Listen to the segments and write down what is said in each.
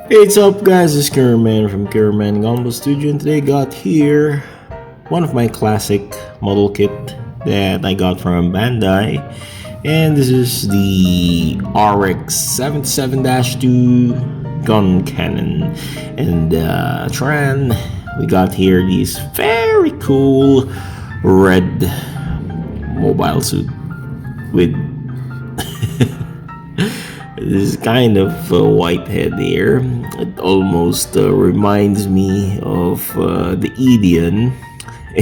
Hey, what's up, guys? This is Kiraman from Kiraman Gunpla Studio, and today got here one of my classic model kit that I got from Bandai, and this is the RX-77-2 Guncannon. And Tran, we got here these very cool red mobile suit with this kind of white head here. It almost reminds me of the Edion,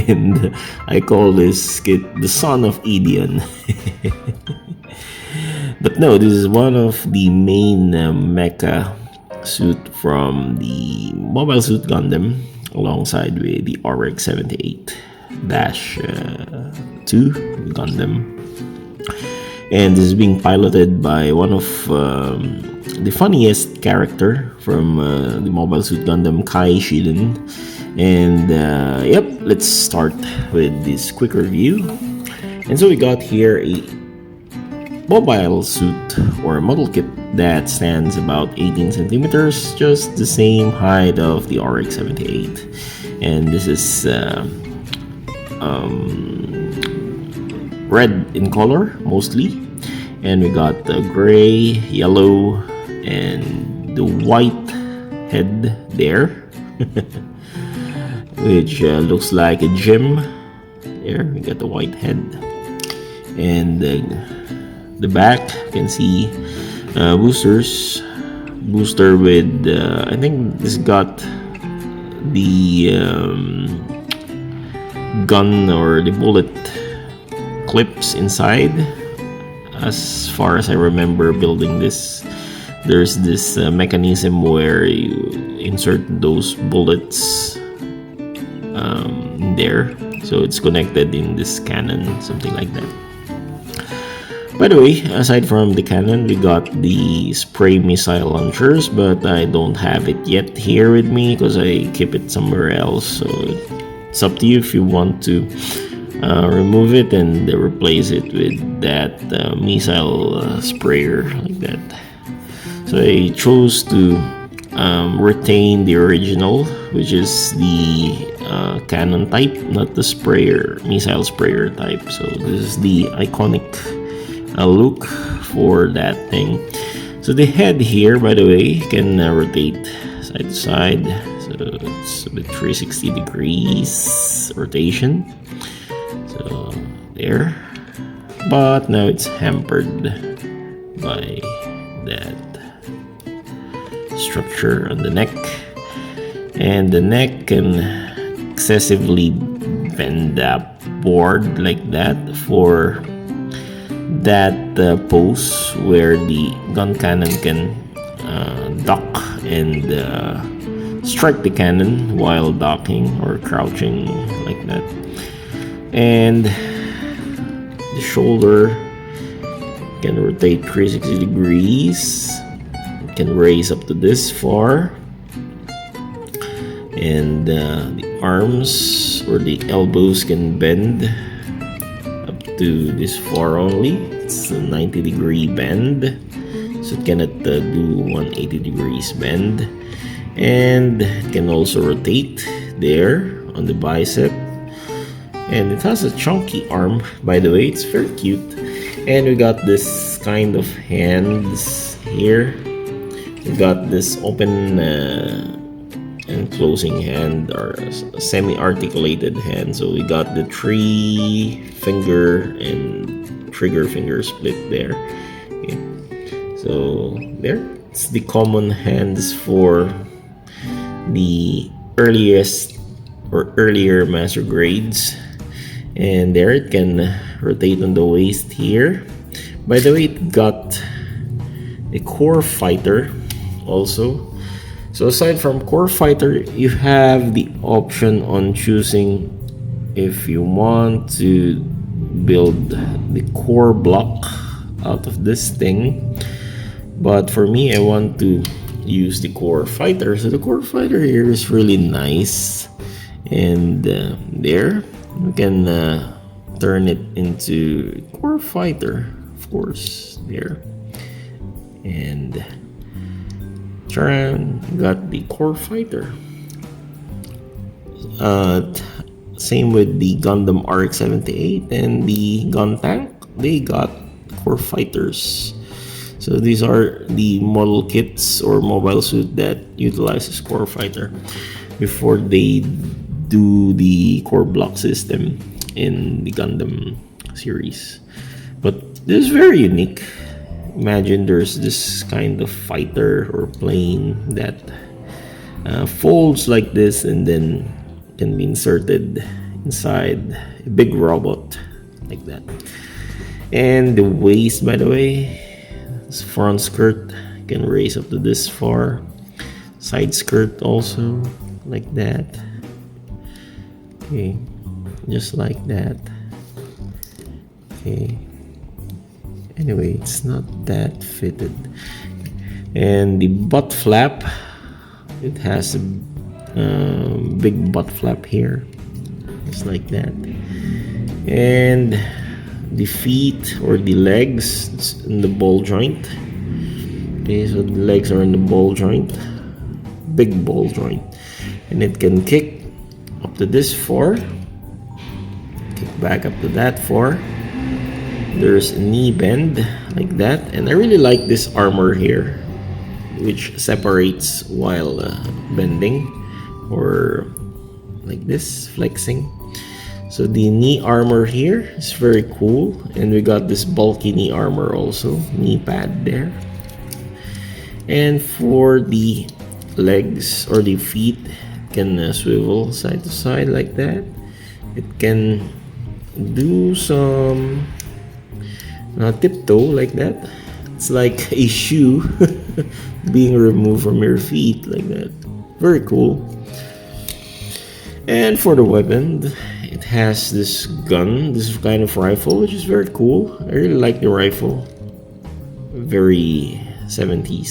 and I call this kit the son of Edion. But no, this is one of the main Mecha suit from the Mobile Suit Gundam, alongside with the RX-78-2 Gundam. And this is being piloted by one of the funniest character from the Mobile Suit Gundam, Kai Shiden. And yep, let's start with this quick review. And so we got here a mobile suit or a model kit that stands about 18 centimeters, just the same height of the RX-78. And this is red in color mostly, and we got the gray, yellow, and the white head there, which looks like a gem. There we got the white head, and the back you can see booster with I think this got the gun or the bullet clips inside. As far as I remember building this, there's this mechanism where you insert those bullets in there, so it's connected in this cannon, something like that. By the way, aside from the cannon, we got the spray missile launchers, but I don't have it yet here with me because I keep it somewhere else, so it's up to you if you want to remove it and replace it with that missile sprayer like that. So I chose to retain the original, which is the cannon type, not the missile sprayer type. So this is the iconic look for that thing. So the head here, by the way, can rotate side to side, so it's a bit 360 degrees rotation. So there, but now it's hampered by that structure on the neck, and the neck can excessively bend upward like that for that pose where the gun cannon can duck and strike the cannon while docking or crouching like that. And the shoulder can rotate 360 degrees. It can raise up to this far, and the arms or the elbows can bend up to this far only. It's a 90-degree bend, so it cannot do 180 degrees bend. And it can also rotate there on the bicep. And it has a chunky arm, by the way. It's very cute. And we got this kind of hands here. We got this open and closing hand, or a semi-articulated hand. So we got the 3-finger and trigger finger split there. Okay. So there, it's the common hands for the earlier master grades. And there it can rotate on the waist here. By the way, it got a core fighter also. So aside from core fighter, you have the option on choosing if you want to build the core block out of this thing. But for me, I want to use the core fighter. So the core fighter here is really nice, and there we can turn it into core fighter, of course, there, and around. Got the core fighter. Same with the Gundam RX-78 and the gun tank. They got core fighters. So these are the model kits or mobile suit that utilizes core fighter before they do the core block system in the Gundam series. But this is very unique. Imagine there's this kind of fighter or plane that folds like this and then can be inserted inside a big robot like that. And the waist, by the way, this front skirt can raise up to this far. Side skirt also like that. Okay, just like that. Okay. Anyway, it's not that fitted. And the butt flap, it has a big butt flap here, just like that. And the feet or the legs, it's in the ball joint. Okay, so the legs are in the ball joint, big ball joint, and it can kick up to this far, kick back up to that far. There's a knee bend like that, and I really like this armor here, which separates while bending or like this, flexing. So the knee armor here is very cool, and we got this bulky knee armor also, knee pad there. And for the legs or the feet, it can swivel side to side like that. It can do some tiptoe like that. It's like a shoe being removed from your feet like that. Very cool. And for the weapon, it has this gun, this kind of rifle, which is very cool. I really like the rifle. Very 70s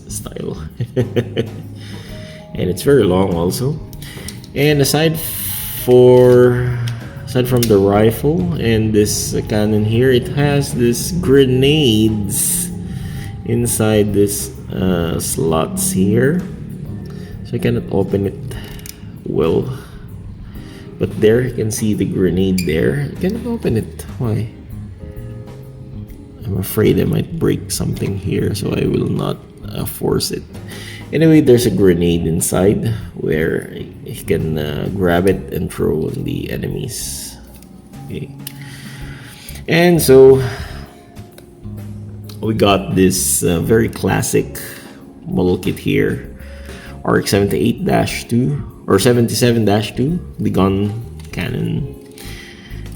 style. And it's very long also. And aside from the rifle and this cannon here, it has this grenades inside this slots here, so I cannot open it well, but there you can see the grenade there. I cannot open it. Why? I'm afraid I might break something here, so I will not force it. Anyway, there's a grenade inside where you can grab it and throw on the enemies. Okay. And so we got this very classic model kit here, RX-78-2 or 77-2, the Guncannon.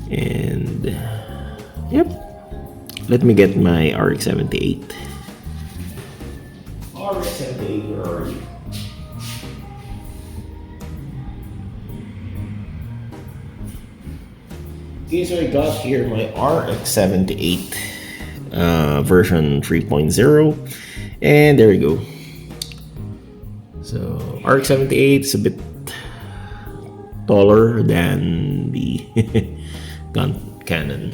And yep, let me get my RX-78. RX-78, where are you? Okay, so I got here my RX-78 version 3.0, and there we go. So RX-78 is a bit taller than the Guncannon,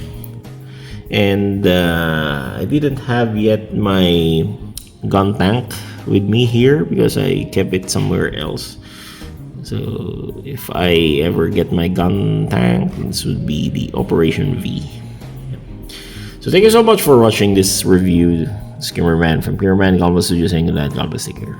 and I didn't have yet my gun tank with me here because I kept it somewhere else. So if I ever get my gun tank, this would be the Operation V. So thank you so much for watching this review. Skimmerman from Pure Man Gulpla Studio saying that God bless, take care.